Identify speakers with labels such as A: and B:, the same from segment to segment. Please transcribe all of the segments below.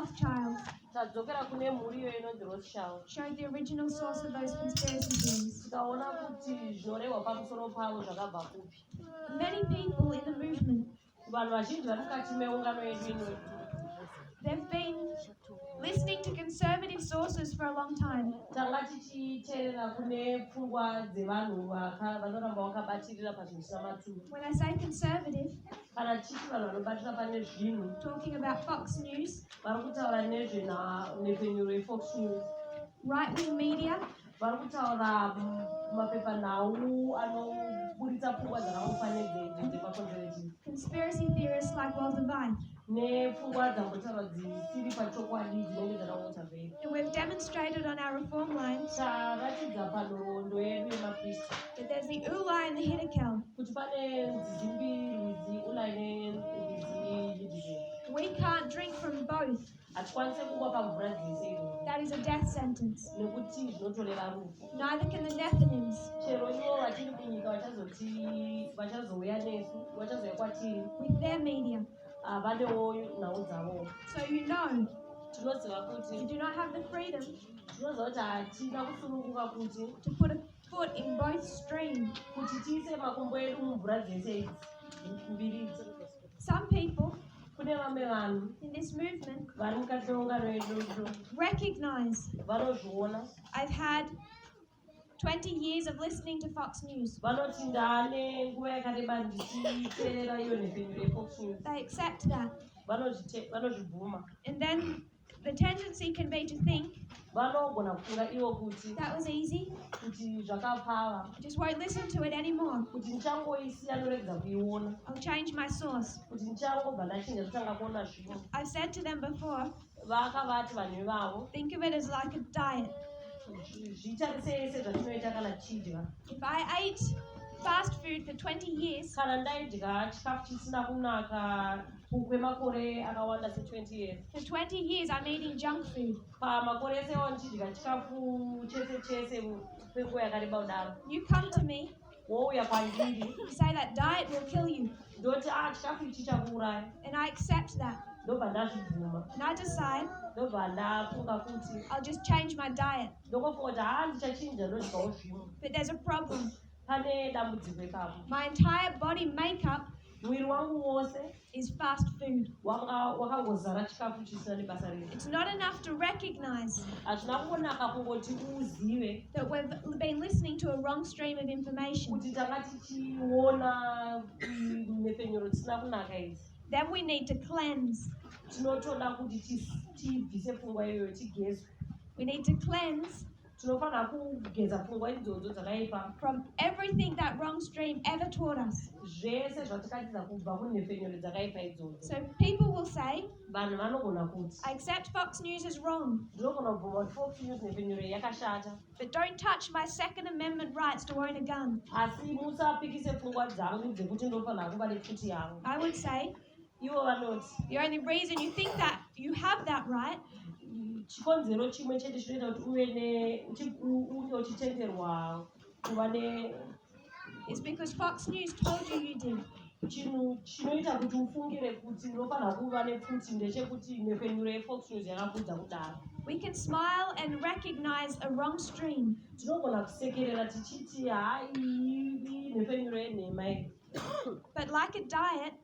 A: Rothschilds showed the original source of those conspiracy theories. Many people in the movement, they've been listening to conservative sources for a long time. When I say conservative, talking about Fox News, right-wing media, conspiracy theorists like Walter White. And we've demonstrated on our reform lines that there's the Uli and the Hiddekel. We can't drink from both. That is a death sentence. Neither can the Nethinims. With their media. So you know, you do not have the freedom to put a foot in both streams. Some people in this movement recognize I've had 20 years of listening to Fox News. They accept that. And then the tendency can be to think that was easy. I just won't listen to it anymore. I'll change my source. I've said to them before, think of it as like a diet. If I ate fast food for 20 years, for 20 years I'm eating junk food. You come to me, you say that diet will kill you. And I accept that. And I decide I'll just change my diet. But there's a problem. My entire body makeup is fast food. It's not enough to recognize that we've been listening to a wrong stream of information. Then we need to cleanse. We need to cleanse from everything that wrong stream ever taught us. So people will say, I accept Fox News is wrong, but don't touch my Second Amendment rights to own a gun. I would say, the only reason you think that you have that right is because Fox News told you did. We can smile and recognize a wrong stream. But like a diet,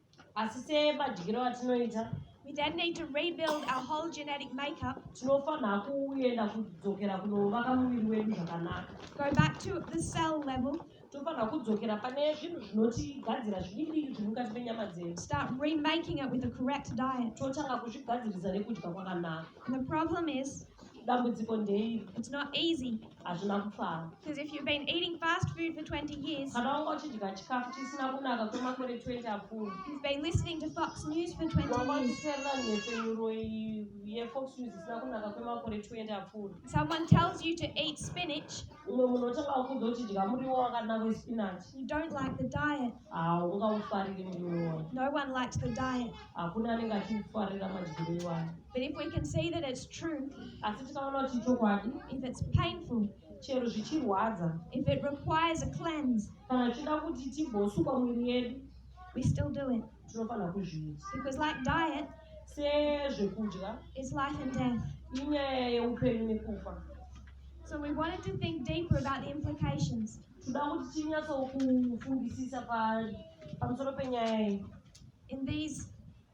A: we then need to rebuild our whole genetic makeup. Go back to the cell level. Start remaking it with the correct diet. And the problem is, it's not easy. Because if you've been eating fast food for 20 years, you've been listening to Fox News for 20 years. Someone tells you to eat spinach, you don't like the diet. No one likes the diet. But if we can see that it's true, if it's painful, if it requires a cleanse, we still do it. Because like diet,
B: nezvekudya
A: is life and death.
B: inyaya yeupenyu nekufa.
A: So we wanted to think deeper about the implications.
B: Toda kuti tinyatsokufungisisa pamusoro penyaya iyi
A: In these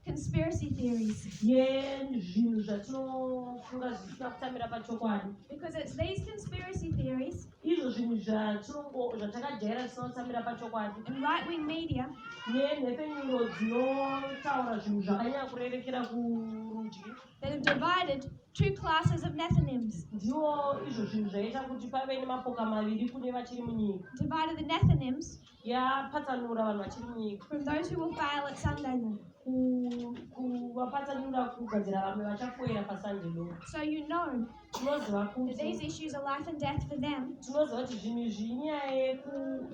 A: conspiracy theories,
B: yezvinhu zvatinofunga zvisina kutambira pachokwadi,
A: because it's these conspiracy theories
B: izvo zvinhu zvatakajaira zvisina kutambira pachokwadi
A: and right-wing media
B: nenhepfenyuro dzinotaura zvinhu zvakanyanya kurerekera kurudyi
A: that have divided two classes of Nethinims.
B: ndiwo izvo zvinhu zvaita kuti pave nemapoka maviri kune vachiri munyika,
A: Divided the Nethinims
B: yapatsanura vanhu vachiri munyika,
A: from those who will fail at Sunday law.
B: kuvapatsanura kugadzira vamwe vachafoira pasande law.
A: So you know
B: Tinoziva
A: that
B: kuti
A: these issues are life and death for them.
B: tinoziva kuti zvinhu izvi inyaya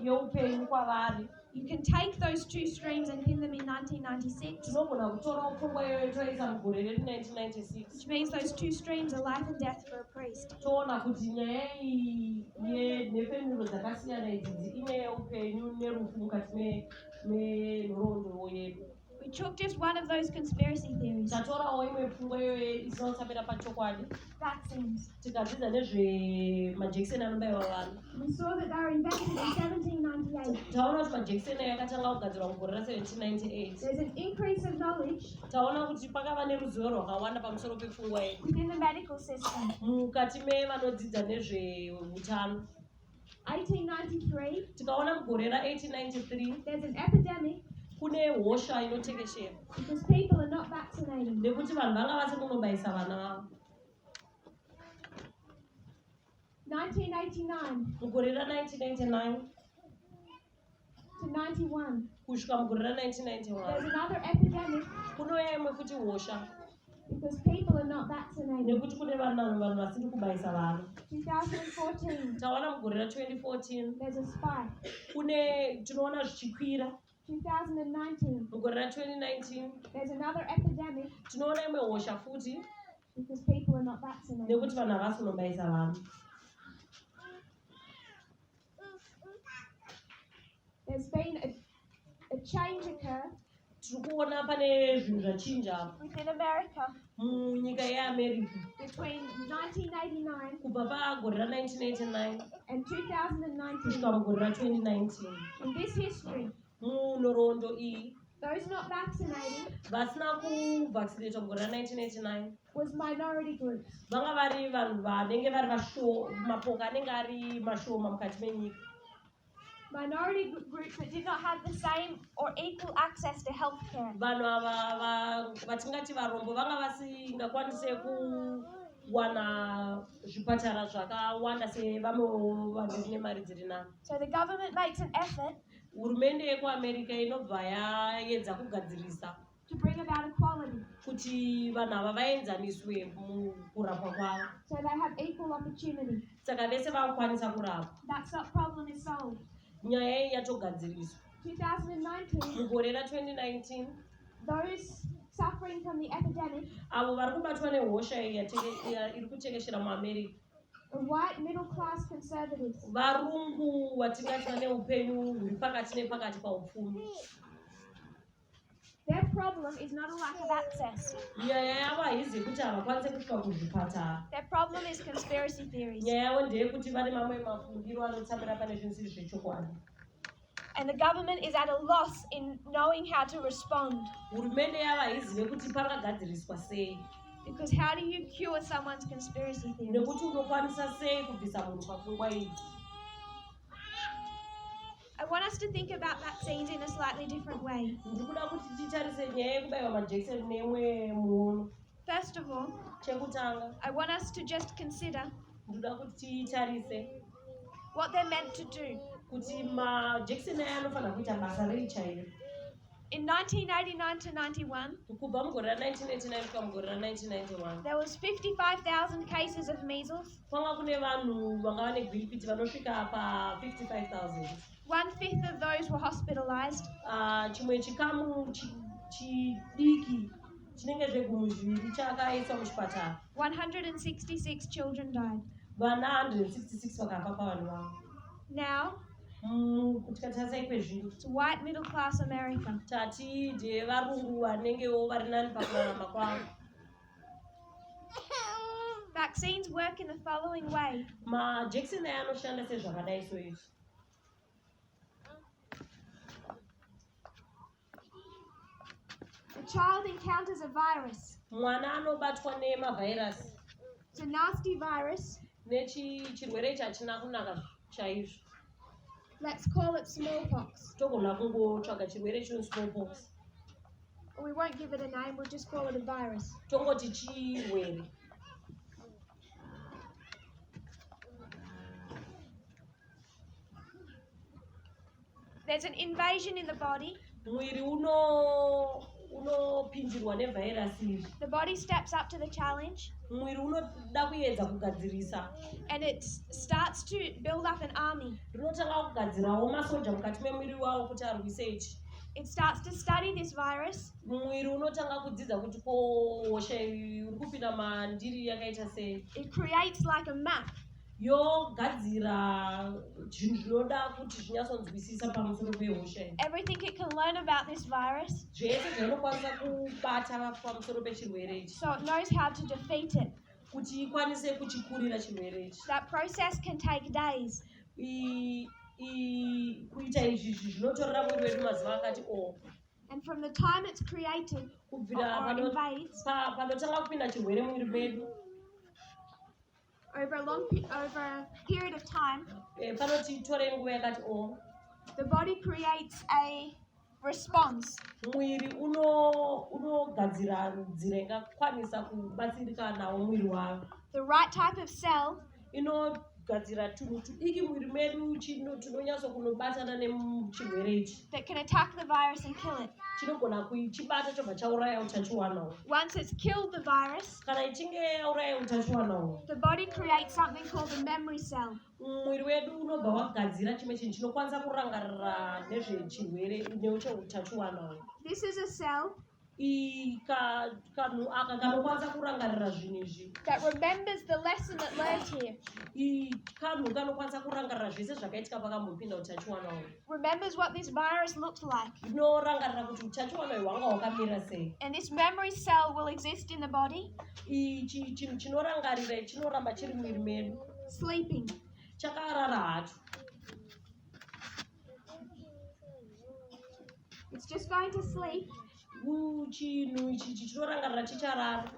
B: yeupenyu kwavari.
A: You can take those two streams and pin them in 1996,
B: Tinogona kutorawo pfungwa iyoyo toisa mugore redu1996
A: which means those two streams are life and death for a priest.
B: toona kuti nyaya iyi yenhepfenyuro dzakasiyana idzidzi inyaya yeupenyu nerufu mukati menhoroondo yedu.
A: We took just one of those conspiracy theories,
B: tatorawo imwe pfungwa iyoyo isina kutambira pachokwadi,
A: vaccines.
B: tikadzidza nezvemajekiseni anobayiwa vanhu.
A: We saw that they were invented in 1798.
B: Taona kuti majekiseni ayo yakatanga kugadzirwa mugore ra1798.
A: There's an increase of knowledge
B: Taona kuti pakava neruzivo rwakawanda pamusoro pepfungwa yedu
A: within the medical system.
B: mukati mevanodzidza nezveutano.
A: 1893,
B: Tikaona mugore ra1893
A: there's an epidemic
B: kune hosha inotekeshera
A: because people are not vaccinated.
B: nekuti vanhu vanga vasi kunobayisa vana vavo.
A: 1989
B: Mugore ra1989
A: to 91,
B: kusvika mugore
A: there's
B: ra1991
A: another epidemic
B: kunouya imwe futi hosha
A: because people are not vaccinated.
B: nekuti kune vanhu vasiri kubayisa vana.
A: 2014,
B: Taona mugore ra2014
A: there's a spike.
B: tinoona zvichikwira.
A: 2019,
B: Mugore ra2019
A: there's another epidemic
B: tinoona imwe hosha futi
A: because people are not vaccinated.
B: nekuti vanhu havasi kunobayisa vana.
A: There's been a change occur
B: Tiri kuona pane zvinhu zvachinja
A: within America
B: munyika yeAmerica
A: between 1989
B: kubva pagore ra1989
A: and 2019.
B: kusvika mugore ra2019.
A: In this history,
B: Munhoroondo iyi
A: those not vaccinated
B: vasina kuvaccinatwa mugore ra1989
A: was minority groups.
B: vanga vari vanhu vanenge vari mapoka anenge ari mashoma mukati menyika.
A: Minority groups that did not have the same or equal access to health care.
B: Vanhu ava vatingati varombo vanga vasingakwanise kuwana zvipatara zvakawanda sevamwewo vanenge nemari dziri nani.
A: So the government makes an effort
B: Hurumende yekuAmerica inobva yaedza kugadzirisa
A: to bring about equality
B: kuti vanhu ava vaenzaniswe mukurapwa kwavo,
A: so they have equal opportunity.
B: saka vese vakukwanisa kurapwa.
A: That problem is solved.
B: Nyaya iyi yatogadziriswa
A: 2019,
B: mugore ra2019.
A: those suffering from the epidemic,
B: Avo vari kubatwa nehosha iyi iri kutekeshera muAmerica,
A: the white middle class conservatives,
B: varungu vatingati vane upenyu huri pakati nepakati paupfumi.
A: their problem is not a lack of access.
B: Nyaya yavo haizi kuti havakwanise kusvika kuzvipatara.
A: Their problem is conspiracy theories.
B: Nyaya yavo ndeyekuti vane mamwe mafungiro anotsamira pane zvinhu zviri zvechokwadi.
A: And the government is at a loss in knowing how to respond.
B: Hurumende yavo haizive kuti pangagadziriswa sei,
A: Because how do you cure someone's conspiracy theories?
B: nekuti unokwanisa sei kubvisa munhu pafungwa idzi.
A: I want us to think about vaccines in a slightly different way.
B: Ndiri kuda kuti titarise nyaya yekubayiwa majekiseni neimwe muono.
A: First of all,
B: Chekutanga
A: I want us to just consider
B: ndinoda kuti titarise
A: what they're meant to do.
B: kuti majekiseni aya anofanira kuita basa rei chairo.
A: In 1989 to 91,
B: Kubva mugore ra1989 kusvika mugore ra1991
A: there was 55,000 cases of measles.
B: kwanga kune vanhu vanga vane gwirikwiti vanosvika pa55,000.
A: 1/5 of those were hospitalized.
B: Chimwe chikamu chidiki chinenge zvegumu zviviri chakaiswa muchipatara.
A: 166 children died.
B: Vana 166 vakafa pavanhu vavo.
A: Now,
B: Tikatarisa ikwezvino
A: it's white middle class America.
B: tati ndevarungu vanengewo vari nani pakurarama kwavo.
A: vaccines work in the following way.
B: Majekiseni aya anoshanda sezvakadai soizvi.
A: A child encounters a virus.
B: Mwana anobatwa nemavhairasi.
A: It's a nasty virus.
B: Nechirwere ichi hachina kunaka chaizvo.
A: Let's call it smallpox.
B: Togona kungotsvaga chirwere chino smallpox.
A: We won't give it a name, we'll just call it a virus.
B: Tongoti chirwere.
A: There's an invasion in the body.
B: Mwiri unopindirwa nevhairasi iri.
A: The body steps up to the challenge.
B: Mwiri unoda kuedza kugadzirisa.
A: And it starts to build up an army.
B: Rinotanga kugadzirawo masoja mukati memwiri wawo kuti arwise ichi.
A: It starts to study this virus.
B: Mwiri unotanga kudzidza kuti ko hosha iyi uri kupinda mandiri yakaita sei.
A: It creates like a map.
B: Yogadzira zvinhu zvinoda kuti zvinyatsonzwisisa pamusoro pehosha iyi.
A: Everything it can learn about this virus.
B: Zvese zvinokwanisa kubata pamusoro pechirwere ichi.
A: So it knows how to defeat it.
B: Kuti ikwanise kuchikurira chirwere ichi.
A: That process can take days.
B: Kuita izvi zvinotorera mwiri wedu mazuva akati o.
A: And from the time it's created or invades,
B: panotanga kupinda chirwere mwiri medu.
A: Over a period of time,
B: Panoti tore nguva yakati o.
A: The body creates a response.
B: Mwiri unogadzira nzira ingakwanisa kubatsirika nawo mwiri wawo.
A: The right type of cell
B: Inogadzira tunhu tudiki mwiri medu tunonyatso kunobatana nechirwere ichi.
A: That can attack the virus and kill it.
B: Chinogona kuchibata chobva chauraya utachiwanawo.
A: Once it's killed the virus,
B: Kana ichinge yauraya utachiwanawo,
A: the body creates something called a memory cell.
B: Mwiri wedu unobva wagadzira chimwe chinhu chinokwanisa kurangarira nezvechirwere necheutachiwanawo.
A: This is a cell
B: Kanhu aka kanokwanisa kurangarira zvinhu izvi.
A: that remembers the lesson that learned here.
B: Kanhu kanokwanisa kurangarira zvese zvakaitika pakambopinda utachiwanawo.
A: Remembers what this virus looked like.
B: Inorangarira kuti utachiwanawo hwanga hwakamira sei.
A: And this memory cell will exist in the body.
B: Chinhu chinorangarira chinoramba chiri mwiri medu.
A: Sleeping.
B: Chakarara hacho.
A: It's just going to sleep
B: Chinhu ichi chinorangarira chicharara.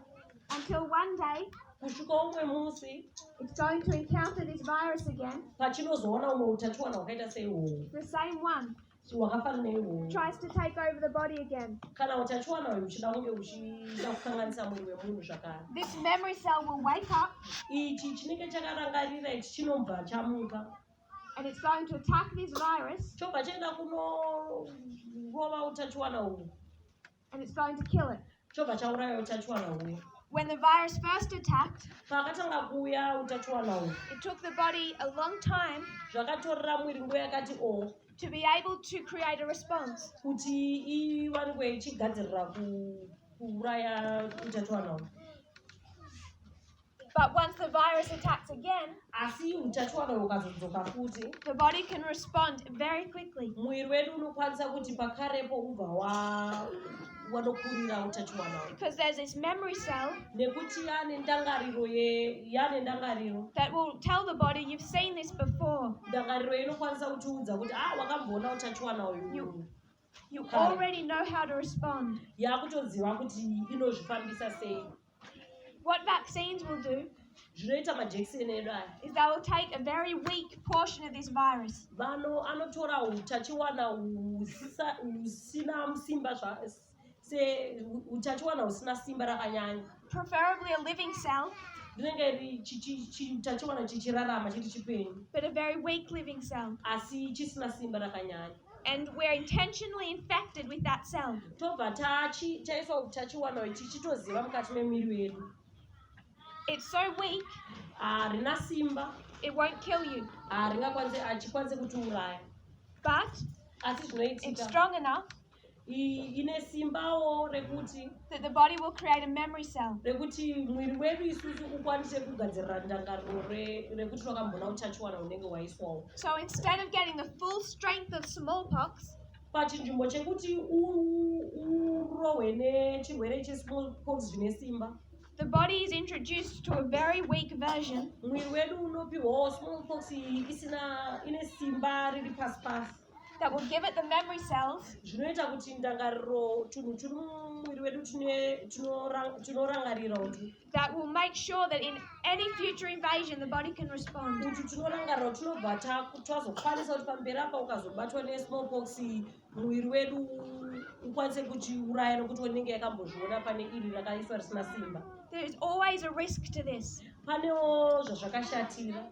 A: until one day
B: Kusvika umwe musi
A: it's going to encounter this virus again.
B: pachinozoona umwe utachiwana hwakaita seihwohwo.
A: The same one
B: Hwakafanana neihwohwo.
A: tries to take over the body again.
B: Kana utachiwana uyu uchida kunge uchida kukanganisa mwiri wemunhu zvakare.
A: This memory cell will wake up
B: Ichi chinenge chakarangarira ichi chinobva chamuka.
A: and it's going to attack this virus
B: Chobva chaenda kunorova utachiwana uhu.
A: and it's going to kill it.
B: Chobva chauraya utachiwana uhu.
A: When the virus first attacked,
B: Pakatanga kuuya utachiwana uhu,
A: it took the body a long time
B: zvakatorera mwiri nguva yakati o
A: to be able to create a response.
B: kuti iwanikwe ichigadzirira kuuraya utachiwana uhu.
A: But once the virus attacks again,
B: Asi utachiwana ukazodzoka futi,
A: the body can respond very quickly.
B: mwiri wedu unokwanisa kuti pakarepo ubva wanokurira utachiwana uhu.
A: Because there's this memory cell
B: Nekuti yane ndangariro
A: that will tell the body, you've seen this before.
B: ndangariro inokwanisa kutiudza kuti wakamboona utachiwana uyu.
A: You already know how to respond.
B: Yakutoziva kuti inozvifambisa sei.
A: What vaccines will do
B: Zvinoita majekiseni edu aya.
A: is they will take a very weak portion of this virus
B: Anotora utachiwana husina simba utachiwana husina simba rakanyanya.
A: preferably a living cell,
B: Rinenge utachiwana chichirarama chiri chipenyu,
A: but a very weak living cell.
B: asi chisina simba rakanyanya.
A: And we're intentionally infected with that cell.
B: Tobva taiswa utachiwana ichi chitoziva mukati memwiri wedu.
A: It's so weak,
B: Harina simba,
A: it won't kill you.
B: hachikwanisi kutiuraya.
A: But
B: Asi
A: it's
B: zvinoitika
A: strong enough
B: ine simbawo rekuti
A: that the body will create a memory cell.
B: mwiri wedu isusu ukwanise kugadzirira ndangariro rekuti wakambona utachiwana unenge waiswawo.
A: So instead of getting the full strength of smallpox,
B: Pachinzvimbo chekuti urohwe nechirwere chesmallpox zvine simba,
A: the body is introduced to a very weak version
B: mwiri wedu unopiwawo smallpox ine simba riri pasi pasi
A: that will give it the memory cells
B: zvinoita kuti ndangariro tunhu turi mumwiri wedu tunorangarira utu
A: that will make sure that in any future invasion the body can respond.
B: utu tunorangarira tunobva twazokwanisa kuti pamberi apa ukazobatwa nesmallpox mwiri wedu ukwanise kuchiuraya nokuti unenge yakambozviona pane iri rakaiswa risina simba.
A: There is always a risk to this.
B: Panewo zvazvakashatira.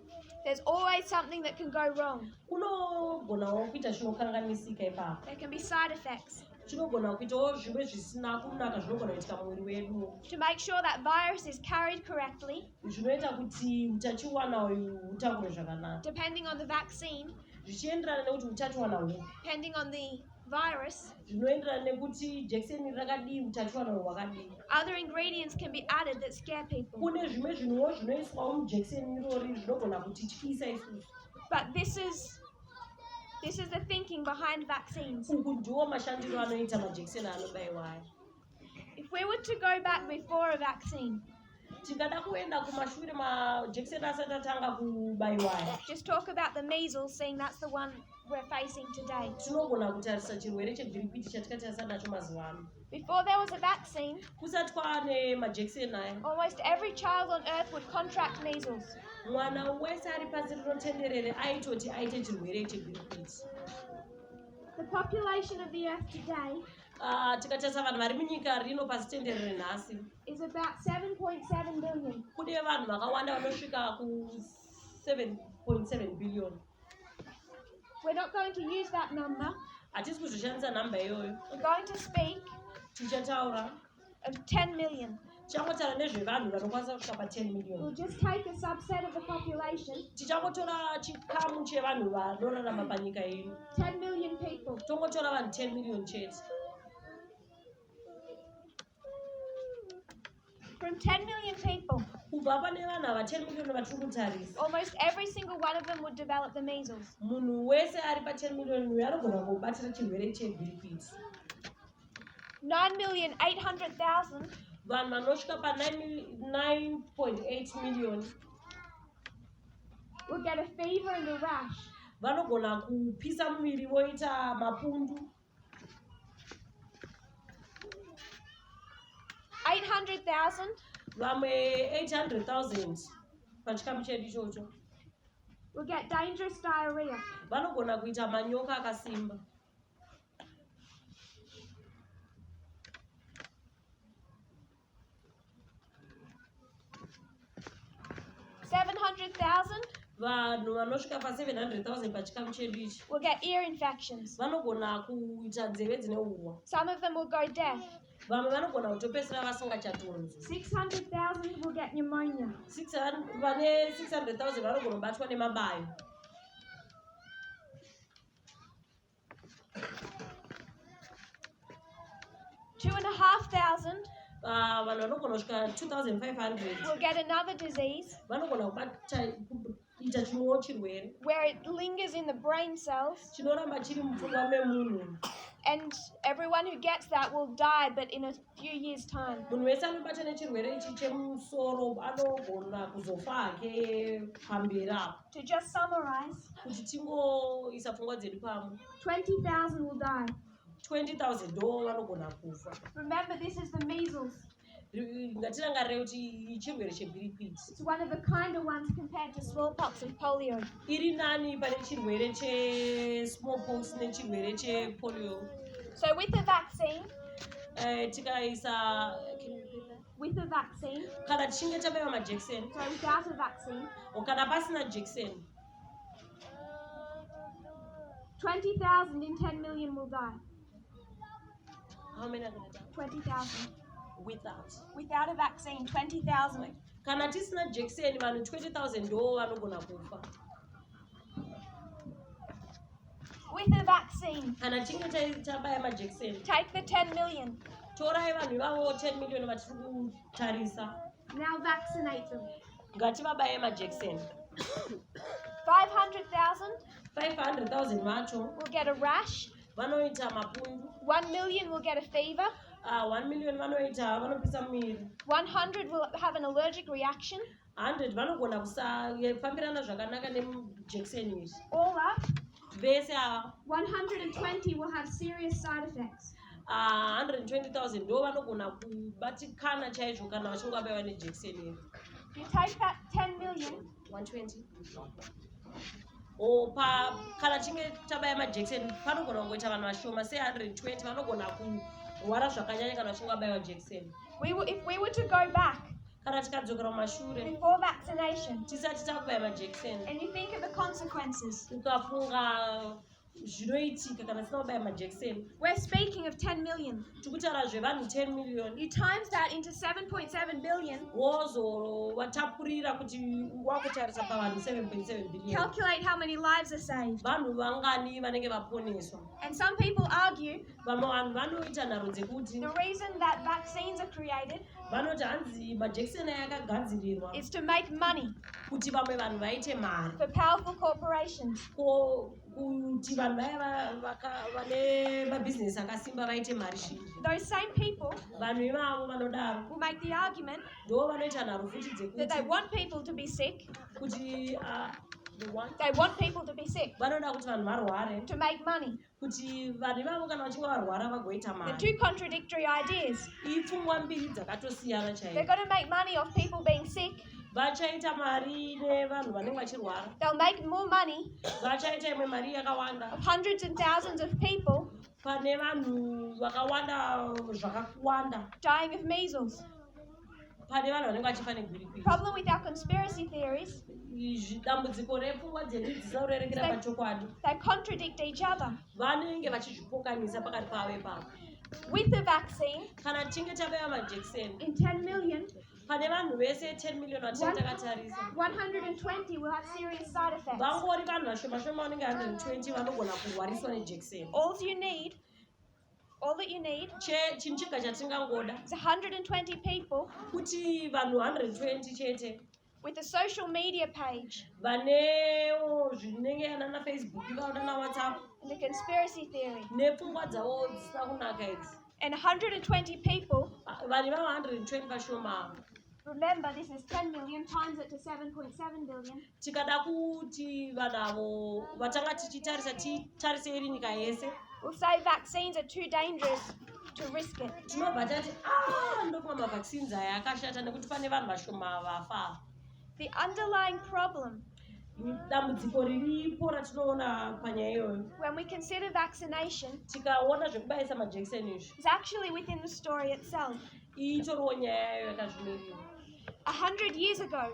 A: There's always something that can go wrong.
B: Kunogonawo kuita zvinokanganisika ipapo.
A: There can be side effects.
B: Chinogona kuitawo zvimwe zvisina kunaka zvinogona kuitika mumwiri wedu.
A: To make sure that virus is carried correctly.
B: Zvinoita kuti utachiwana uyu utakure zvakanaka.
A: Depending on the vaccine.
B: Zvichienderana nekuti utachiwana uyu.
A: Depending on the virus.
B: Zvinoenderana nekuti jekiseni rakadii utachiwana uyu wakadii.
A: Other ingredients can be added that scare people.
B: Kune zvimwe zvinhuwo zvinoiswawo mujekiseni irori zvinogona kutityisa isusu.
A: But this is the thinking behind vaccines.
B: Uku ndiwo mashandiro anoita majekiseni anobayiwa aya.
A: If we were to go back before a vaccine,
B: tikada kuenda kumashure majekiseni asati atanga kubayiwa aya.
A: Just talk about the measles, saying that's the one we're facing today.
B: Tinogona kutarisa chirwere chegiripiti chatikati asanacho mazuva ano.
A: Before there was a vaccine,
B: kusati kwaane majekiseni aya,
A: almost every child on earth would contract measles.
B: Mwana wese ari pasi rinotenderere aitoti aite chirwere chegiripiti.
A: The population of the earth today
B: tikatarisa vanhu vari munyika rino pasi tenderere nhasi
A: is about 7.7 billion.
B: Kune vanhu vakawanda vanosvika ku 7.7 billion.
A: We're not going to use that number.
B: Hatisi kuzoshandisa namba iyoyo.
A: We're going to speak
B: Tichataura
A: of 10 million.
B: Tichagotaura nezvevanhu vanokwanisa kusvika pa 10
A: We'll
B: million.
A: just take a subset of the population,
B: Tichagotora chikamu chevanhu vanorarama panyika ino.
A: 10 million people.
B: Tongotora vanhu 10 million chete.
A: From 10 million people,
B: Kubva pane vanhu ava 10 million vatiri kutarisa,
A: almost every single one of them would develop the measles.
B: munhu wese ari pa 10 million uyu anogona kubatira chirwere chegiripiti.
A: 9,800,000
B: Vanhu vanosvika pa 9.8 million
A: will get a fever and a rash.
B: vanogona kupisa muviri voita mapundu.
A: 800,000
B: Vamwe 800,000 pachikamu chedu ichocho
A: will get dangerous diarrhea.
B: vanogona kuita manyoka akasimba.
A: 700,000
B: vanhu vanosvika pa 700,000 pachikamu chedu ichi
A: will get ear infections.
B: vanogona kuita nzeve dzine urwa.
A: Some of them will go deaf.
B: Vamwe vanogona kutopedzisira vasingachatonzi.
A: 600,000 will get pneumonia.
B: Vane 600,000 vanogona kubatwa nemabayo.
A: 2,500
B: vanhu vanogona kusvika 2,500
A: will get another disease
B: vanogona kuita chimwewo chirwere
A: where it lingers in the brain cells,
B: chinoramba chiri mupfungwa memunhu.
A: and everyone who gets that will die, but in a few years' time.
B: Munhu wese anobata nechirwere ichi chemusoro anogona kuzofa hake pamberi apo.
A: To just summarize,
B: Kuti tingoisa pfungwa dzedu pamwe,
A: 20,000 will die.
B: 20,000 ndo vanogona kufa.
A: Remember, this is the measles.
B: Ngatirangarire kuti chirwere chegiripiti
A: It's one of the kinder ones compared to smallpox and polio.
B: iri nani pane chirwere chesmallpox nechirwere chepolio.
A: So with the vaccine,
B: Tikaisa kana tichinge tabaiwa majekiseni
A: so without a vaccine,
B: kana pasina jekiseni
A: 20,000 in 10 million will die.
B: how many are gonna die?
A: 20,000.
B: Without
A: Without a vaccine, 20,000.
B: kana tisina jekiseni vanhu 20,000 ndo vanogona kufa.
A: With a vaccine,
B: Kana tichinge tabaya majekiseni
A: take the 10 million.
B: torai vanhu ivavo 10 million vatiri kutarisa
A: Now vaccinate them.
B: ngativabaye majekiseni.
A: 500,000
B: 500,000 vacho
A: will get a rash.
B: vanoita mapundu.
A: 1 million will get a fever.
B: 1 million vanoita vanopisa muviri,
A: 100 will have an allergic reaction.
B: 100 vanogona kusafambirana zvakanaka nemujekiseni izvi.
A: All up,
B: Vese ava
A: 120 will have serious side effects.
B: 120,000 ndo vanogona kubatikana chaizvo kana vachinge vabaiwa nejekiseni iri.
A: You take that 10 million,
B: 120 kana chinge tabaya majekiseni panogona kungoita vanhu vashoma se120 vanogona kurwara zvakanyanya kana vachinge vabaiwa jekiseni.
A: if we were to go back
B: Kana tikadzokera mumashure
A: before vaccination,
B: tisati takubaya majekiseni,
A: and you think of the consequences,
B: ukafunga zvinoitika kana tisina kubaya majekiseni,
A: we're speaking of 10 million.
B: tikutaura zvevanhu 10 million.
A: You times that into 7.7 billion,
B: wozowatapurira kuti wakutarisa pavanhu 7.7 billion.
A: calculate how many lives are saved.
B: Vanhu vangani vanenge vaponeswa.
A: And some people argue
B: Vamwe vanhu vanoita nharo dzekuti
A: the reason that vaccines are created
B: vanoti hanzi majekiseni ayakagadzirirwa
A: is to make money
B: kuti vamwe vanhu vaite mari,
A: for powerful corporations.
B: kuti vanhu vaya vane mabhizinesi akasimba vaite mari zhinji.
A: Those same people
B: Vanhu ivavo vanodaro
A: will make the argument
B: ndo vanoita nharo futi
A: that they
B: dzekuti
A: want people to be sick.
B: kuti
A: They want people to be sick
B: vanoda kuti vanhu varware
A: to make money.
B: kuti vanhu ivavo kana vachinge varwara vagoita
A: They're
B: mari.
A: two contradictory ideas.
B: Ipfungwa mbiri dzakatosiyana
A: They're
B: chaizvo.
A: going to make money off people being sick.
B: Vachaita mari nevanhu vanenge vachirwara,
A: They'll make more money
B: vachaita imwe mari yakawanda
A: of hundreds and thousands of people
B: pane vanhu vakawanda zvakawanda,
A: dying of measles.
B: pane vanhu vanenge vachifa negwirikwiti.
A: Problem with our conspiracy theories,
B: Izvi dambudziko repfungwa dzedu dzisakurerekera pachokwadi,
A: they contradict each other.
B: vanenge vachizvipokanisa pakati pavo ipapo.
A: With the vaccine,
B: Kana tichinge tabaya majekiseni
A: in 10 million,
B: pane vanhu vese 10 million vatinenge takatarisa,
A: 120 will have serious side effects.
B: vangori vanhu vashoma shoma vanenge 120 vanogona kurwariswa nejekiseni.
A: All that you need
B: Chinhu chega chatingangoda
A: is 120 people
B: kuti vanhu 120 chete
A: with a social media page
B: vanewo zvinenge anana Facebook vaona naWhatsApp
A: and a conspiracy theory,
B: nepfungwa dzavo dzisina kunaka idzi.
A: and 120 people.
B: Vanhu vava 120 vashoma.
A: Remember, this is 10 million times it to 7.7 billion.
B: Tikada kuti vanavo vatanga tichitarise iri nyika yese,
A: We'll say vaccines are too dangerous to risk it.
B: tinobva tati ndokumwa mavaccines aya akashata nekuti pane vanhu vashoma vafa.
A: The underlying problem
B: Dambudziko riripo ratinoona panyaya iyoyo
A: when we consider vaccination
B: tikaona zvekubayisa majekiseni izvi,
A: is actually within the story itself.
B: itoriwo nyaya yayo yakazvimirira.
A: 100 years ago,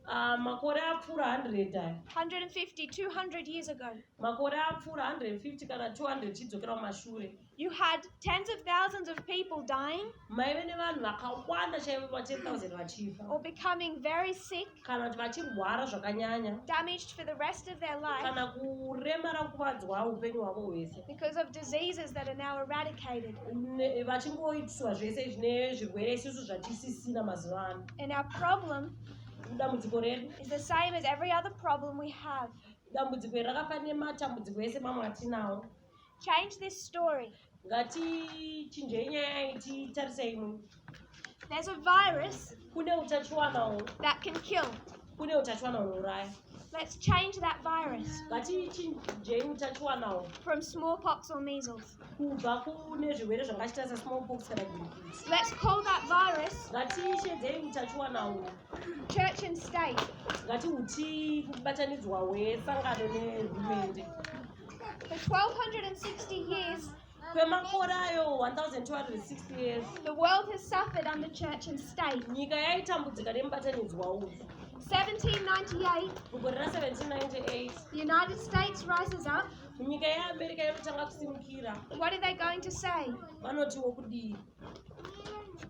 B: Makore apfuura 100 aya,
A: 150, 200 years ago,
B: makore apfuura 150 kana 200 chidzokera kumashure,
A: you had tens of thousands of people dying
B: maive nevanhu vakawanda chaivo pa 10,000 vachifa
A: or becoming very sick,
B: kana kuti vachirwara zvakanyanya
A: damaged for the rest of their life
B: kana kuremara kuvadzwa upenyu hwavo hwese,
A: because of diseases that are now eradicated.
B: vachingoitiswa zvese zvine zvirwere isusu zvatisisina mazuva ano.
A: And our problem
B: Dambudziko redu,
A: is the same as every other problem we have.
B: dambudziko iri rakafanana nematambudziko ese mamwe atinawo.
A: Change this story.
B: Ngatichinjei nyaya iyi titarise imwe.
A: There's a virus
B: Kune utachiwana
A: that can kill.
B: kune utachiwana hunouraya.
A: Let's change that virus
B: Ngatichinjei utachiwana
A: from smallpox or measles.
B: kubva kune zvirwere zvakaita sesmallpox kana gwirikwiti.
A: Let's call that virus
B: Ngatishedzei utachiwana
A: church and state.
B: ngatihuti kubatanidzwa hwesangano nehurumende.
A: For 1260 years,
B: Kwemakore ayo 1260 years,
A: the world has suffered under church and state.
B: nyika yaitambudzika nemubatanidzwa uyu.
A: 1798,
B: Mugore ra1798,
A: the United States rises up.
B: nyika yeAmerica inotanga kusimukira.
A: What are they going to say?
B: Vanotiwo kudii?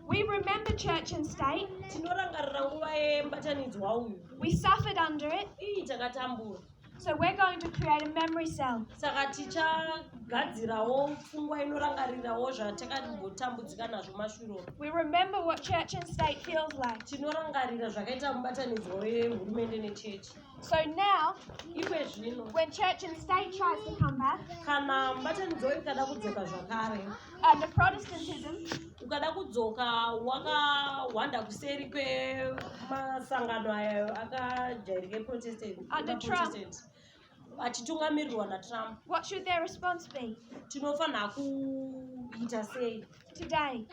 A: We remember church and state.
B: Tinorangarira nguva yemubatanidzwa uyu.
A: We suffered under it.
B: Takatambura.
A: So we're going to create a memory cell.
B: Saka tichagadzirawo pfungwa inorangarirawo zvatakambotambudzika nazvo mashure.
A: We remember what church and state feels like.
B: Tinorangarira zvakaita mubatanidzwa wehurumende nechechi.
A: So now,
B: Iwe zvino,
A: when church and state tries to come back
B: kana mubatanidzwa ikada kudzoka zvakare,
A: under Protestantism,
B: ukada kudzoka wakawanda kuseri kwemasangano ayo akajairike
A: Under Trump.
B: achitungamirirwa naTrump,
A: What should their response be
B: tinofanira kuita sei?
A: today?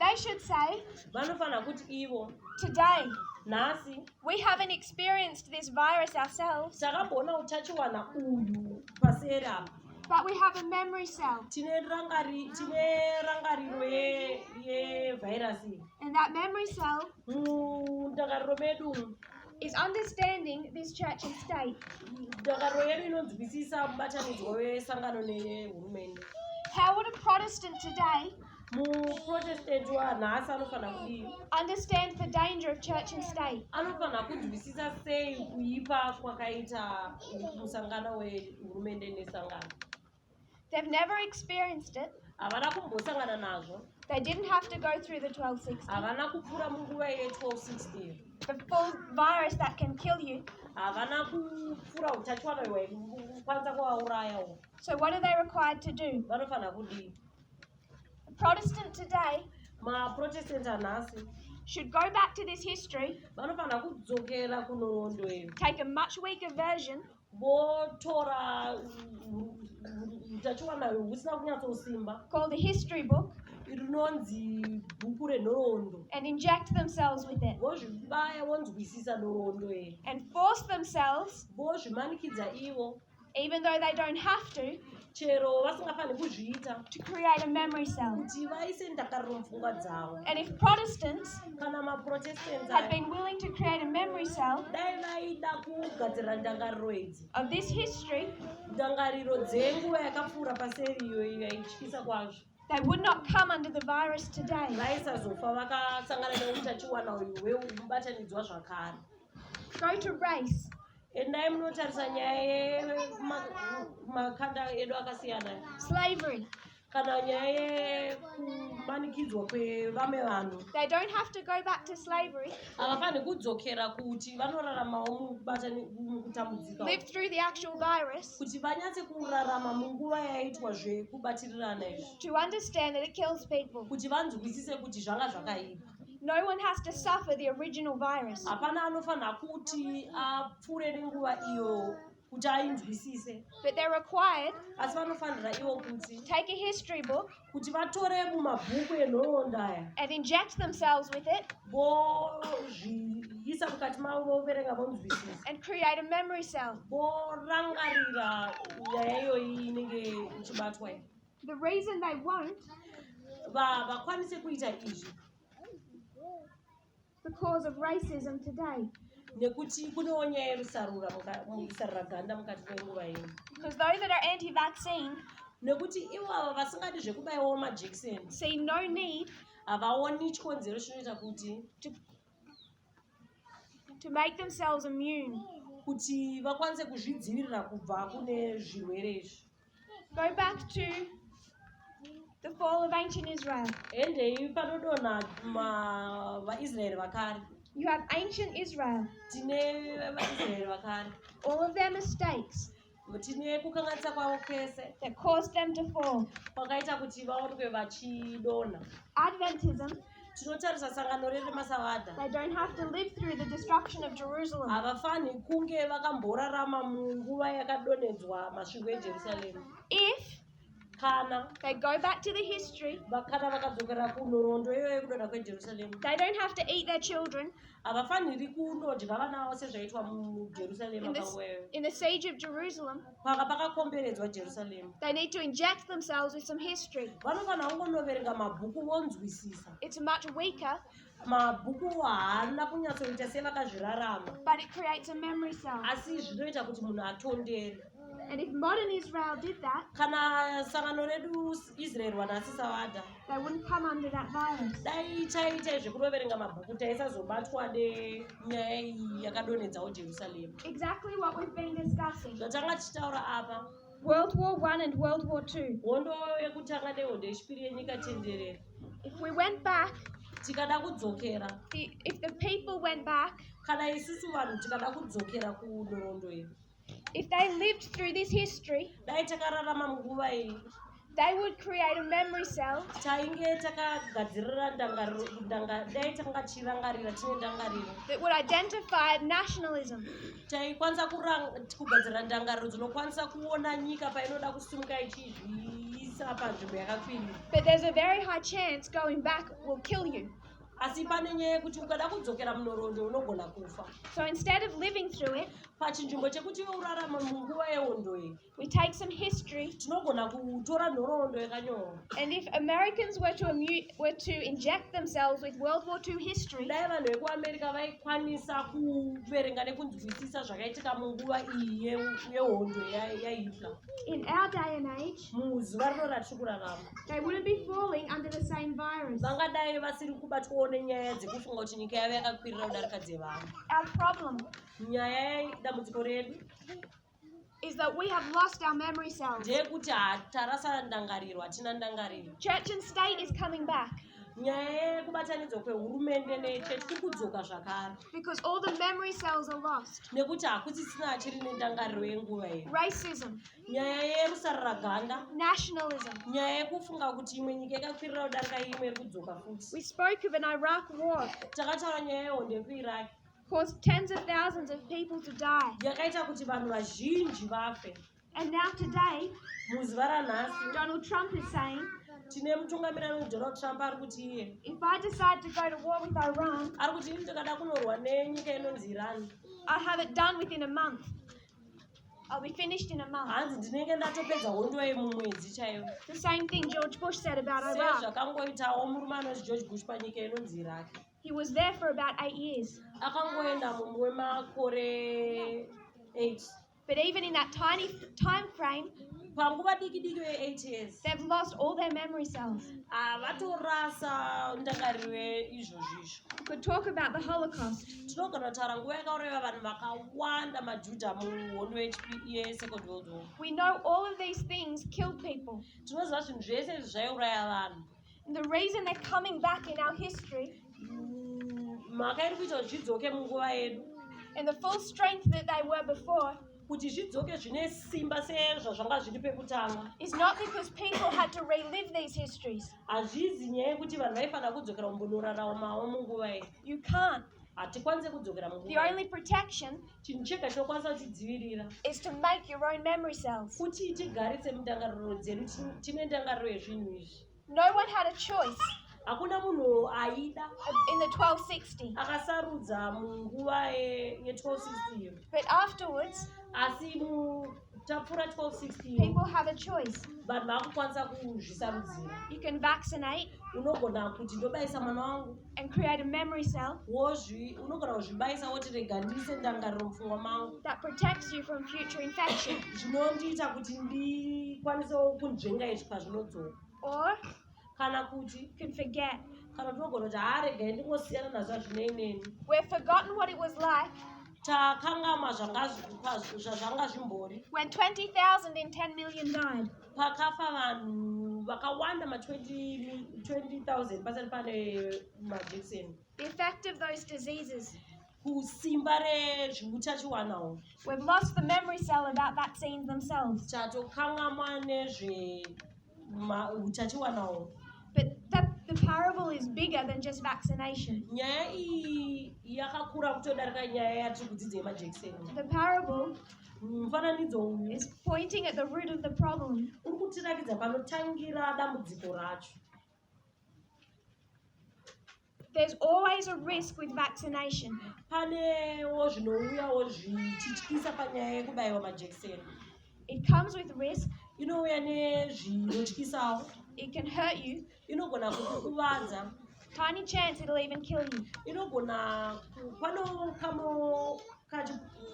A: They should say,
B: Vanofanira kuti ivo
A: today,
B: nhasi
A: we haven't experienced this virus ourselves,
B: takamboona utachiwana uyu paseri apa,
A: but we have a memory cell.
B: tine rangariro yevhairasi.
A: And that memory cell
B: Mundangariro medu
A: is understanding this church and state.
B: ndangariro yedu inonzwisisa mubatanidzwa wesangano nehurumende.
A: How would a Protestant today
B: muprotestant wanhasi anofanira kudii?
A: understand the danger of church and state?
B: Anofanira kunzwisisa sei kuipa kwakaita musangano wehurumende nesangano.
A: They've never experienced it.
B: Havana kumbosangana nazvo.
A: They didn't have to go through the 1260.
B: Havana kupfuura munguva ye1260.
A: The full virus that can kill you.
B: Havana kupfuura utachiwana hwekukwanisa kuvaurayawo.
A: So what are they required to do?
B: Vanofanira kudii?
A: A Protestant today
B: Maprotestant anhasi
A: should go back to this history,
B: vanofanira kudzokera kunhoroondo iyi,
A: take a much weaker version,
B: votora utachiwana husina kunyatsosimba
A: called the history book,
B: rinonzi bhuku renhoroondo,
A: and inject themselves with it,
B: vozvibaya vonzwisisa nhoroondo iyi,
A: and force themselves,
B: vozvimanikidza ivo
A: even though they don't have to
B: chero vasingafaniri kuzviita,
A: create a memory cell.
B: kuti vaise ndakariro mupfungwa dzavo.
A: And if Protestants
B: Kana maprotestants
A: had been willing to create a memory cell
B: dai vaida kugadzira ndangariro idzi,
A: of this history,
B: ndangariro dzenguva yakapfuura paseri iyo yaityisa kwazvo,
A: they would not come under the virus today.
B: vaisazofa vakasangana neutachiwana uyu hwemubatanidzwa zvakare.
A: Go to race,
B: Endai munotarisa nyaya yemakanda edu akasiyana,
A: slavery.
B: kana nyaya yekumanikidzwa kwevamwe vanhu.
A: They don't have to go back to slavery,
B: Havafaniri kudzokera kuti vanoraramawo mukutambudzika,
A: live through the actual virus,
B: kuti vanyatse kurarama munguva yaitwa zvekubatirirana izvi,
A: to understand that it kills people.
B: kuti vanzwisise kuti zvanga zvakaipa.
A: No one has to suffer the original virus.
B: Hapana anofanira kuti apfuure nenguva iyo kuti ainzwisise,
A: But they're required
B: asi vanofanira ivo kuti
A: take a history book
B: kuti vatore mumabhuku enhoroondo aya
A: and inject themselves with it
B: vozviisa mukati mavo, voverenga, vonzwisisa,
A: and create a memory cell.
B: vorangarira nyaya iyoyi inenge ichibatwa iyi.
A: The reason they won't,
B: Vakwanise kuita izvi
A: because of racism today.
B: nekuti kunewo nyaya yerusarura ganda mukati menguva ino,
A: Because those that are anti-vaccine
B: nekuti ivo ava vasingadi zvekubaiwawo majekiseni
A: see no need
B: havaoni chikonzero chinoita kuti
A: to make themselves immune.
B: kuti vakwanise kuzvidzivirira kubva kune zvirwere izvi.
A: Go back to the fall of ancient Israel.
B: Endei panodonha vaisraeri vakare,
A: You have ancient Israel,
B: tine vaisraeri vakare,
A: all of their mistakes
B: tine kukanganisa kwavo kwese
A: that caused them to fall.
B: kwakaita kuti vaonekwe vachidonha.
A: Adventism,
B: Tinotarisa sangano remasavadha,
A: they don't have to live through the destruction of Jerusalem.
B: havafaniri kunge vakamborarama munguva yakadonhedzwa masvingo ejerusarema.
A: If
B: Kana
A: they go back to the history,
B: kana vakadzokera kunhoroondo iyoyo yekudonha kwejerusarema,
A: they don't have to eat their children
B: havafaniri kundodya vana vavo sezvaitwa mujerusarema. Panguvayo
A: in the siege of Jerusalem.
B: paka pakakomberedzwa jerusarema,
A: They need to inject themselves with some history.
B: vanofanira kungonoverenga mabhuku vonzwisisa.
A: It's much weaker,
B: Mabhuku haana kunyatsoita sevakazvirarama,
A: but it creates a memory cell.
B: asi zvinoita kuti munhu atondere.
A: And if modern Israel did that,
B: Kana sangano redu Israeri wanhasi savadha
A: they wouldn't come under that virus.
B: dai chaita zvekunoverenga mabhuku taisazobatwa nenyaya iyi yakadonhedzawo Jerusarema.
A: Exactly what we've been discussing.
B: Zvatanga tichitaura apa,
A: World War I and World War II.
B: hondo yekutanga nehondo yechipiri yenyika tenderere,
A: If we went back,
B: tikada kudzokera,
A: if the people went back,
B: kana isusu vanhu tikada kudzokera kunhoroondo iyi,
A: if they lived through this history,
B: dai takararama munguva iyi,
A: they would create a memory cell
B: tainge takagadzirira dai takachirangirira tine ndangariro
A: that would identify nationalism.
B: taikwanisa kugadzira ndangariro dzinokwanisa kuona nyika painoda kusimuka ichizviisa panzvimbo yakakwirira.
A: But there's a very high chance going back will kill you.
B: asi pane nyaya yekuti ukada kudzokera munhoroondo unogona kufa.
A: So instead of living through it,
B: pachinzvimbo chekuti iwe urarama munguva yehondo iyi
A: we take some history.
B: tinogona kutora nhoroondo yakanyorwa.
A: And if Americans were to inject themselves with World War II history,
B: dai vanhu vekuamerica vaikwanisa kuverenga nekunzwisisa zvakaitika munguva iyi yehondo yaHitler
A: in our day and age,
B: muzuva rino ratiri kurarama,
A: they wouldn't be falling under the same virus.
B: vangadai vasiri kubatwawo nenyaya dzekufunga kuti nyika yavo yakakwirira kudarika dzevanhu.
A: Our problem
B: nyaya yedambudziko redu
A: is that we have lost our memory cells.
B: ndeyekuti tarasa ndangariro, hatina ndangariro.
A: Church and state is coming back
B: nyaya yekubatanidzwa kwehurumende nechechi tiri kudzoka zvakare
A: because all the memory cells are lost.
B: nekuti hakusisina achiri nendangariro yenguva iyi.
A: Racism,
B: nyaya yerusarira ganda,
A: nationalism.
B: nyaya yekufunga kuti imwe nyika yakakwirira kudarika imwe iri kudzoka futi.
A: We spoke of an Iraq war
B: takataura nyaya yehondo yekuiraki
A: caused tens of thousands of people to die.
B: yakaita kuti vanhu vazhinji vafe.
A: And now today,
B: muzuva ranhasi
A: Donald Trump is saying,
B: tine mutungamiriri weDonald Trump ari kuti iye
A: if I decide to go to war with Iran,
B: ari kuti ini ndikada kunorwa nenyika inonzi Iran,
A: I'll have it done within a month. I'll be finished in a month.
B: hanzi ndinenge ndatopedza hondo iyi mumwedzi chaiwo.
A: The same thing George Bush said about
B: se
A: Iraq.
B: zvakangoitawo murume anonzi George Bush panyika inonzi Iraq.
A: He was there for about 8 years.
B: akangoenda mumwe wemakore 8.
A: But even in that tiny time frame,
B: panguva diki diki we8 years
A: they've lost all their memory cells.
B: vatorasa ndangariro izvozvizvo.
A: We could talk about the Holocaust.
B: tinogona kutaura nguva yakaureva vanhu vakawanda majudha muhondo yeSecond World War.
A: We know all of these things killed people.
B: tinoziva zvinhu zvese izvi zvaiuraya vanhu.
A: And the reason they're coming back in our history,
B: mhaka iri kuita kuti zvidzoke munguva yedu,
A: in the full strength that they were before,
B: kuti zvidzoke zvine simba sezvazvanga zviri pekutanga,
A: is not because people had to relive these histories.
B: hazvizi nyaya yekuti vanhu vaifanira kudzokera kumbonoraramawo munguva iyi.
A: You can't.
B: hatikwanisi kudzokera
A: The
B: munguva iyi.
A: only protection
B: chinhu chega chinokwanisa kutidzivirira
A: is to make your own memory cells.
B: kuti tigarise mundangariro dzedu tine ndangariro yezvinhu izvi.
A: No one had a choice
B: hakuna munhu aida
A: in the 1260.
B: akasarudza munguva ye1260
A: But afterwards,
B: asi tapfuura 1260
A: people have a choice.
B: vanhu vakukwanisa kuzvisarudzira.
A: You can vaccinate
B: unogona kuti ndobayisa mwana wangu
A: and create a memory cell
B: unogona kuzvibayisa woti rega ndiise ndangariro mupfungwa mangu
A: that protects you from future infection.
B: zvinondiita kuti ndikwanisewo kunzvenga izvi pazvinodzoka.
A: Or
B: kana kuti
A: you can forget.
B: kana tinogona kuti regai ndingosiyana nazvo zvinoineni.
A: We've forgotten what it was like
B: takangama zvazvanga zvimbori
A: when 20,000 in 10 million died.
B: pakafa vanhu vakawanda ma20,000 pasati pane majekiseni.
A: The effect of those diseases.
B: kusimba rezviutachiwanawo.
A: We've lost the memory cell about vaccines themselves.
B: tatokangama nezveutachiwanawo.
A: But the parable is bigger than just vaccination.
B: nyaya iyi yakakura kutodarika nyaya yatiri kudzidza yemajekiseni.
A: The parable
B: mufananidzo uyu
A: is pointing at the root of the problem.
B: uri kutirakidza panotangira dambudziko racho.
A: There's always a risk with vaccination.
B: panewo zvinouyawo zvichityisa panyaya yekubayiwa majekiseni.
A: It comes with risk.
B: inouya nezvinotyisawo.
A: It can hurt you.
B: inogona kukuvadza.
A: Tiny chance it'll even kill you.
B: inogona pano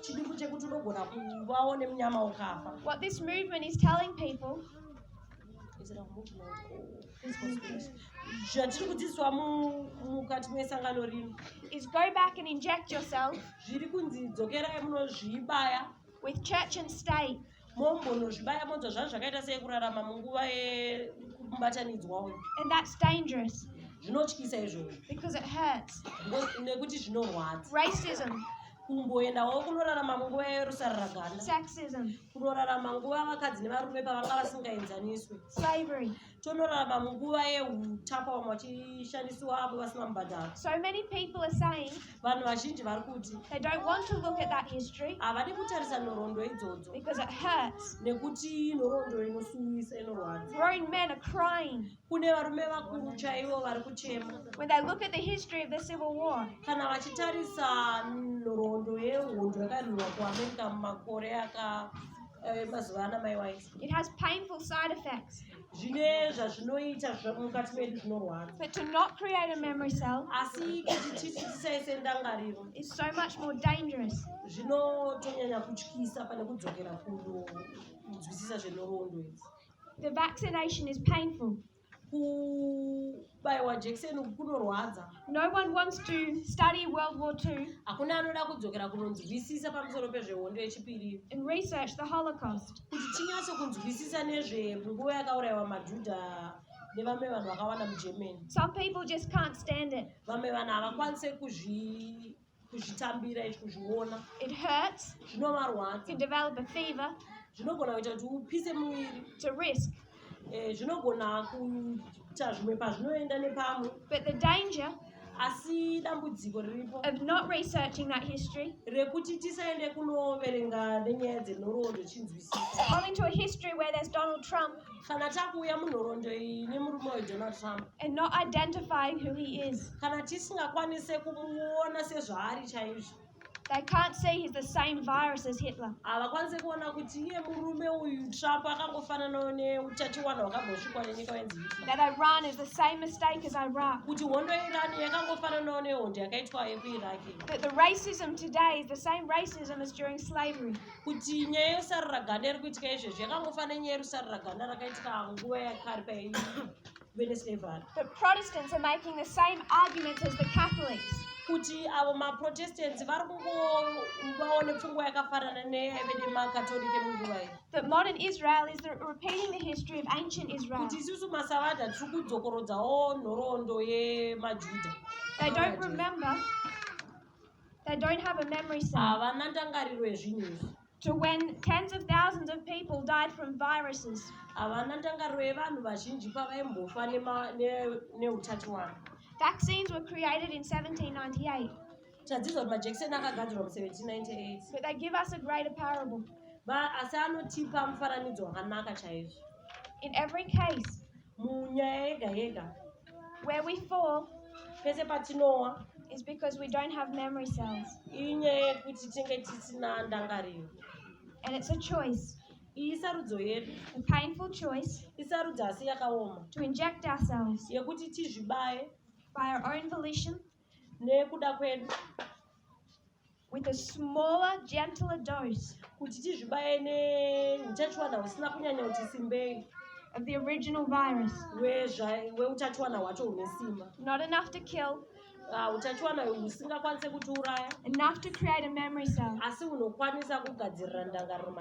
B: chidiku chekuti unogona kuvawo nemunyama ukafa.
A: What this movement is telling people
B: zvatiri kudzidziswa mukati mesangano rino
A: is go back and inject yourself
B: zviri kunzi dzokerai munozvibaya
A: with church and state.
B: mombonozvibaya monzwa zvanhu zvakaita sei kurarama munguva yekubatanidzwa uyu.
A: And that's dangerous
B: zvinotyisa izvozvo
A: because it hurts.
B: nekuti zvinorwadza.
A: Racism,
B: kumboendawo kunorarama munguva yerusara raganda,
A: sexism,
B: kunorarama nguva vakadzi nevarume pavanga vasingaenzaniswe,
A: slavery.
B: tonorarama munguva yeutapa vamwe vachishandisiwa avo vasina mubhadharo.
A: So many people are saying
B: Vanhu vazhinji vari kuti
A: they don't want to look at that history
B: havadi kutarisa nhoroondo idzodzo
A: because it hurts.
B: nekuti nhoroondo inosuwisa, inorwadza.
A: Grown men are crying
B: Kune varume vakuru chaivo vari kuchema
A: when they look at the history of the Civil War.
B: kana vachitarisa nhoroondo yehondo yakarwirwa kuamerica mumakore mazuva ana maiwaisi.
A: It has painful side effects.
B: Zvine zvazvinoita mukati medu zvinorwadza,
A: But to not create a memory cell
B: asi kuti titi tisaise ndangariro
A: is so much more dangerous.
B: zvinotonyanya kutyisa pane kudzokera kunzwisisa zvenhoroondo idzi.
A: The vaccination is painful.
B: Kubayiwa jekiseni kunorwadza.
A: No one wants to study World War II
B: Hakuna anoda kudzokera kunonzwisisa pamusoro pezvehondo yechipiri
A: and research the Holocaust.
B: kuti tinyatso kunzwisisa nezvenguva yakaurayiwa majudha nevamwe vanhu vakawanda mugermany.
A: Some people just can't stand it.
B: Vamwe vanhu havakwanise kuzvitambira ichi, kuzviona.
A: It hurts. You
B: Zvinovarwadza,
A: can develop a fever.
B: zvinogona kuita kuti upise muviri,
A: It's a risk.
B: zvinogona kuita zvimwe pazvinoenda nepamwe.
A: But the danger
B: Asi dambudziko riripo
A: of not researching that history,
B: rekuti tisaende kunoverenga nenyaya dzenhoroondo chinzwisisa.
A: going to a history where there's Donald Trump
B: Kana takuuya munhoroondo iyi nemurume weDonald Trump,
A: and not identifying who he is.
B: kana tisingakwanise kumuona sezvaari chaizvo,
A: They can't see he's the same virus as Hitler.
B: havakwanise kuona kuti iye murume uyu Trump akangofananawo neutachiwana hwakambosvikwa nenyika yenzi Hitler,
A: That Iran is the same mistake as Iraq.
B: kuti hondo yeIran yakangofananawo nehondo yakaitwa yekuiraki,
A: That the racism today is the same racism as during slavery.
B: kuti nyaya yesara raganda iri kuitika izvezvi yakangofana nenyaya yerusara raganda rakaitika nguva yakare paive neslavery.
A: But Protestants are making the same arguments as the Catholics.
B: Kuti avo maprotestants vari kungovaone pfungwa yakafanana neyaive nemakatolike munguva iyi,
A: That modern Israel is repeating the history of ancient Israel.
B: kuti isusu masavadha tiri kudzokorodzawo nhoroondo yemajudha.
A: They don't remember. They don't have a memory cell
B: Havana ndangariro yezvinhu izvi,
A: to when tens of thousands of people died from viruses.
B: havana ndangariro yevanhu vazhinji pavaimbofa neutachiwana.
A: Vaccines were created in 1798,
B: Tadzidza kuti majekiseni akagadzirwa mu1798,
A: but they give us a greater parable.
B: asi anotipa mufananidzo wakanaka chaizvo.
A: In every case
B: Munyaya yega yega,
A: where we fall
B: pese patinowa,
A: is because we don't have memory cells.
B: inyaya yekuti tinge tisina ndangariro.
A: And it's a choice,
B: Iyi isarudzo yedu,
A: a painful choice,
B: isarudzo asi yakaoma,
A: to inject ourselves
B: yekuti tizvibaye
A: by our own volition
B: nekuda kwedu,
A: with a smaller, gentler dose
B: kuti tizvibaye neutachiwana husina kunyanya kuti simbei
A: of the original virus.
B: weutachiwana hwacho hune simba.
A: Not enough to kill,
B: Utachiwana husingakwanise kutiuraya,
A: enough to create a memory cell.
B: asi hunokwanisa kugadzirira ndangariro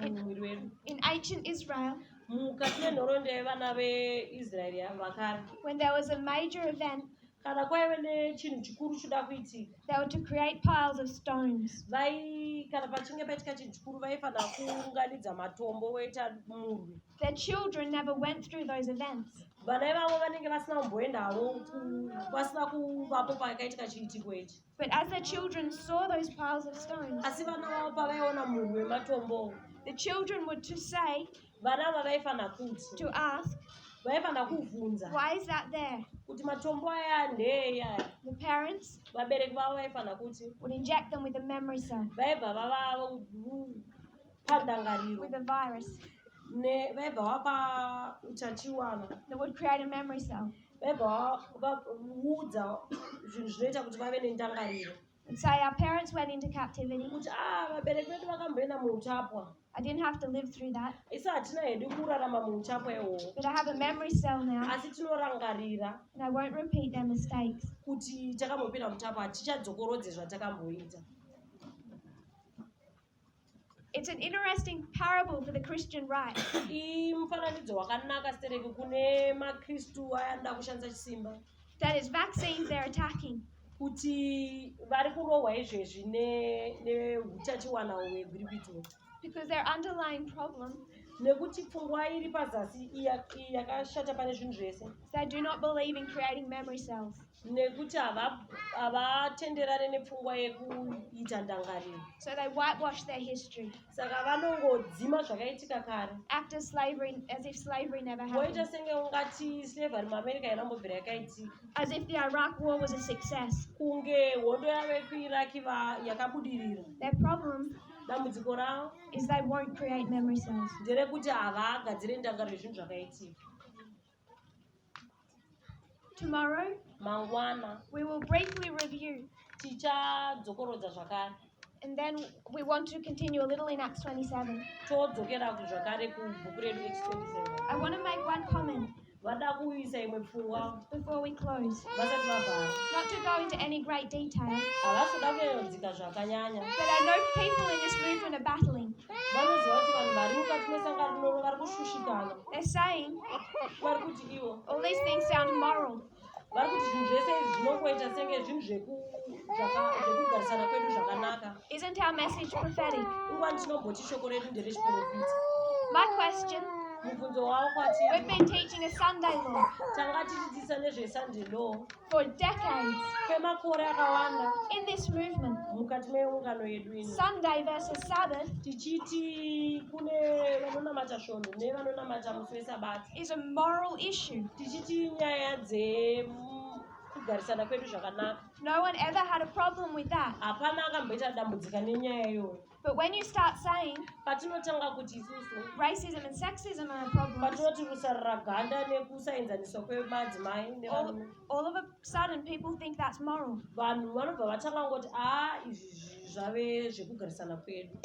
B: mumuviri wedu.
A: In ancient Israel,
B: Mukati menhoroondo yevana veIsraeri vakare,
A: when there was a major event,
B: kana kwaive nechinhu chikuru choda kuitika,
A: they were to create piles of stones.
B: kana pachinge paitika chinhu chikuru vaifanira kuunganidza matombo voita murwi.
A: Their children never went through those events.
B: Vana ivavo vanenge vasina kumboendawo, vasina kuvapo pakaitika chiitiko ichi,
A: But as their children saw those piles of stones,
B: asi vana vavo pavaiona murwi wematombo,
A: the children were to say,
B: vana ava vaifanira kuti,
A: to ask,
B: vaifanira kuvhunza
A: why is that there?
B: kuti matombo aya ndeeyi aya.
A: The parents
B: Vabereki vavo vaifanira kuti
A: would inject them with a memory cell,
B: vaibva vava pandangariro,
A: with a virus
B: vaibva vapa utachiwana,
A: that would create a memory cell,
B: vaibva vaudza zvinhu zvinoita kuti vave nendangariro,
A: and say, our parents went into captivity.
B: kuti vabereki vedu vakamboenda muutapwa,
A: I didn't have to live through that,
B: isi hatina hedu kurarama muutapwa ihwohwo,
A: but I have a memory cell now,
B: asi tinorangarira
A: and I won't repeat their mistakes.
B: kuti takambopinda mutapwa hatichadzokorodze zvatakamboita.
A: It's an interesting parable for the Christian right.
B: Mufananidzo wakanaka stereki kune makristu ayanda kushandisa chisimba,
A: That is vaccines they're attacking.
B: kuti vari kurohwa izvezvi neutachiwana hwegwirikwiti
A: because their underlying problem
B: nekuti pfungwa iri pazasi yakashata pane zvinhu zvese
A: is they do not believe in creating memory cells.
B: nekuti havatenderane nepfungwa yekuita ndangariro
A: So they whitewash their history,
B: saka vanongodzima zvakaitika kare
A: act as if slavery never
B: voita
A: happened,
B: senge ungati slavery muamerica inambobvira yakaitika,
A: as if the Iraq War was a success.
B: kunge hondo yavo yekuiraki yakabudirira.
A: Their problem
B: Dambudziko ravo
A: is they won't create memory cells.
B: nderekuti havagadzire ndangariro yezvinhu zvakaitika.
A: Tomorrow,
B: Mangwana
A: we will briefly review,
B: tichadzokorodza zvakare,
A: and then we want to continue a little in Acts 27.
B: todzokera zvakare kubhuku redu X27.
A: I want to make one comment
B: Vada kuisa imwe pfungwa
A: before we close,
B: vasati vavhara.
A: not to go into any great detail,
B: Havasida kuedzika zvakanyanya.
A: but I know people in this movement are battling.
B: Vanoziva kuti vanhu vari mukati mesangano rinoro vari kushushikana.
A: They're saying
B: Vari kuti ivo
A: all these things sound moral,
B: vari kuti zvinhu zvese izvi zvinongoita senge zvinhu zvekugarisana kwedu zvakanaka.
A: isn't our message prophetic?
B: Nguva ndinomboti shoko redu nderechiprofita.
A: My question,
B: Mubvunzo wavo
A: we've
B: kwatiri,
A: been teaching a Sunday law
B: tanga tichidzidzisa nezveSunday law
A: for decades
B: kwemakore akawanda
A: in this movement.
B: mukati meungano yedu ino.
A: Sunday versus Sabbath
B: Tichiti kune vanonamata svondo nevanonamata musi weSabata.
A: is a moral issue.
B: Tichiti nyaya dzekugarisana kwedu zvakanaka.
A: No one ever had a problem with that.
B: Hapana akamboita dambudzika nenyaya iyoyo.
A: But when you start saying
B: Patinotanga kuti isusu
A: racism and sexism are a problem,
B: patinoti rusarira ganda nekusaenzaniswa kwemadzimai nevanhu,
A: all of a sudden people think that's moral.
B: vanhu vanobva vatanga ngoti izvi zvave zvekugarisana kwedu.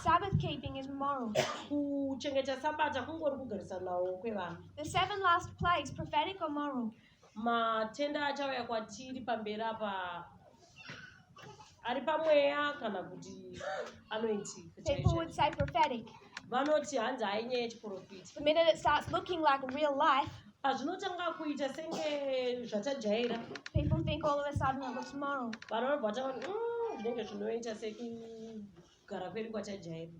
A: Sabbath keeping is moral.
B: Kuchengeta sabata kungori kugarisanawo kwevanhu.
A: The 7 last plagues, prophetic or moral?
B: Matenda achauya kwatiri pamberi apa ari pamweya kana kuti anoitika
A: People would
B: chaicho.
A: say prophetic.
B: Vanoti hanzi hainyaya yechiprofita.
A: The minute it starts looking like real life,
B: Pazvinotanga kuita senge zvatajaira,
A: people think all of a sudden it looks moral.
B: vanhu vanobva vatanga zvinenge zvinoita sekugara kwedu kwatajaira.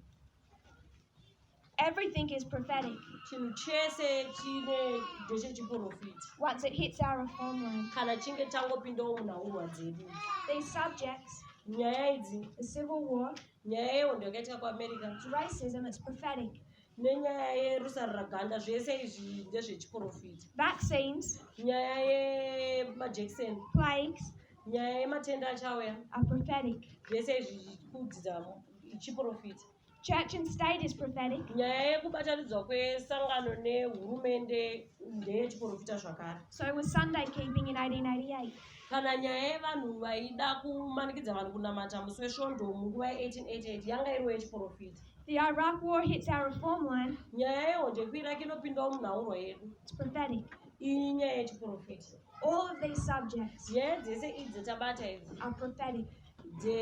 A: Everything is prophetic
B: Chinhu chese chine ndechechiprofita
A: once it hits our reform land.
B: kana chinge tangopindawo munhaurwa dzedu.
A: These subjects,
B: Nyaya idzi,
A: the Civil War,
B: nyaya yehondo yakaitika kuAmerica
A: racism, it's prophetic.
B: nenyaya yerusarira ganda, zvese izvi ndezvechiprofita.
A: Vaccines,
B: Nyaya yemajekiseni,
A: plagues
B: nyaya yematenda achauya,
A: are prophetic.
B: zvese izvi kudzidza chiprofita.
A: Church and state is prophetic.
B: Nyaya yekubatanidzwa kwesangano nehurumende ndeyechiprofita zvakare.
A: So was Sunday keeping in 1888.
B: Kana nyaya yevanhu vaida kumanikidza vanhu kunamata musi wesvondo munguva ye1888 yanga iriwo yechiprofita.
A: The Iraq War hits our reform line,
B: Nyaya yehondo yekuiraki inopindawo munhaurwa yedu,
A: it's prophetic.
B: iyi nyaya yechiprofita.
A: All of these subjects
B: Nyaya dzese idzi tabata idzi
A: are prophetic.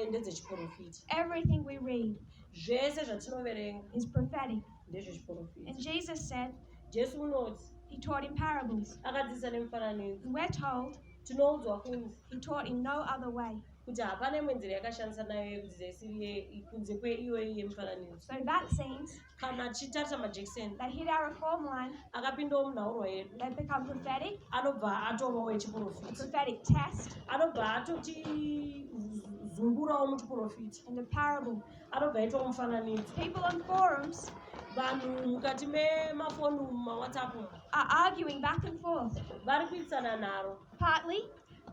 B: ndedzechiprofita.
A: Everything we read
B: Zvese zvatinoverenga
A: is prophetic.
B: ndezvechiprofita.
A: And Jesus said,
B: Jesu unoti
A: he taught in parables.
B: akadzidzisa nemufananidzo.
A: And we're told
B: Tinoudzwa kunzi
A: he taught in no other way.
B: kuti hapana imwe nzira yakashandisa nayo yekudzidzisa isiri kunze kweiyoyi yemufananidzo.
A: So vaccines,
B: Kana tichitarisa majekiseni
A: they hit our reform line,
B: akapindawo munhaurwa yedu,
A: they become prophetic.
B: anobva atovawo
A: A
B: wechiprofita,
A: prophetic test
B: anobva atotizungurawo muchiprofita,
A: and a parable.
B: anobva aitwa mufananidzo.
A: People on forums
B: Vanhu mukati memafonu mumawhatsapp
A: are arguing back and forth,
B: vari kuitsana naro
A: partly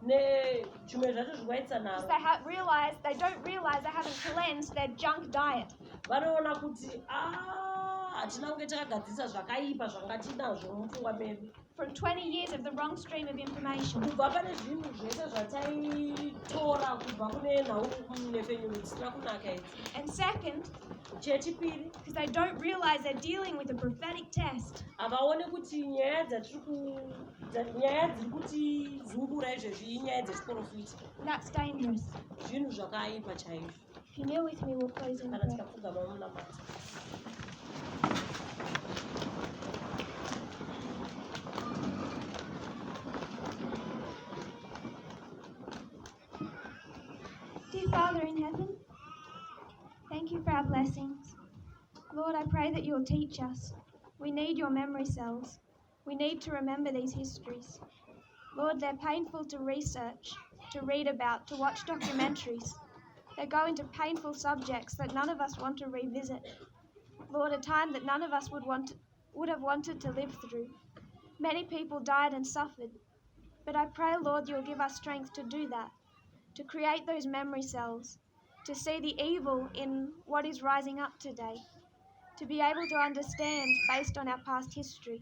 B: nezvimwe zvacho zvikuvaitsa
A: because
B: naro.
A: they don't realize they haven't cleansed their junk diet.
B: Vanoona kuti hatina kunge takagadzirisa zvakaipa zvanga tinazvo mupfungwa medu.
A: From 20 years of the wrong stream of information.
B: Kubva pane zvinhu zvese zvataitora kubva kune nhaunefenyu dzisina kunaka idzi.
A: And second,
B: Chechipiri,
A: because they don't realize they're dealing with a prophetic test.
B: havaoni kuti nyaya dziri kutizungura izvezvi inyaya dzechiprofita,
A: And that's dangerous.
B: zvinhu zvakaipa chaizvo.
A: If you kneel with me, we'll close in
B: Kana
A: prayer.
B: tikapfugama munamata.
C: Dear Father in heaven, thank you for our blessings. Lord, I pray that you'll teach us. We need your memory cells. We need to remember these histories. Lord, they're painful to research, to read about, to watch documentaries. They go into painful subjects that none of us want to revisit. Lord, a time that none of us would have wanted to live through. Many people died and suffered. But I pray, Lord, you'll give us strength to do that, to create those memory cells, to see the evil in what is rising up today, to be able to understand based on our past history.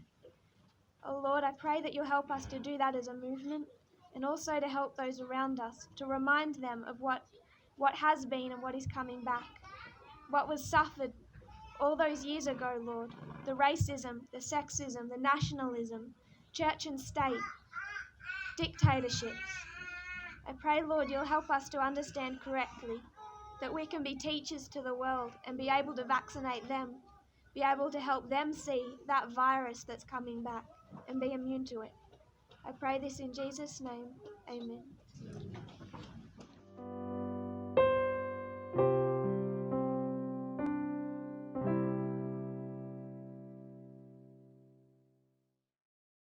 C: Oh Lord, I pray that you'll help us to do that as a movement, and also to help those around us, to remind them of what has been and what is coming back, what was suffered all those years ago, Lord, the racism, the sexism, the nationalism, church and state, dictatorships. I pray, Lord, you'll help us to understand correctly, that we can be teachers to the world and be able to vaccinate them, be able to help them see that virus that's coming back and be immune to it. I pray this in Jesus' name. Amen.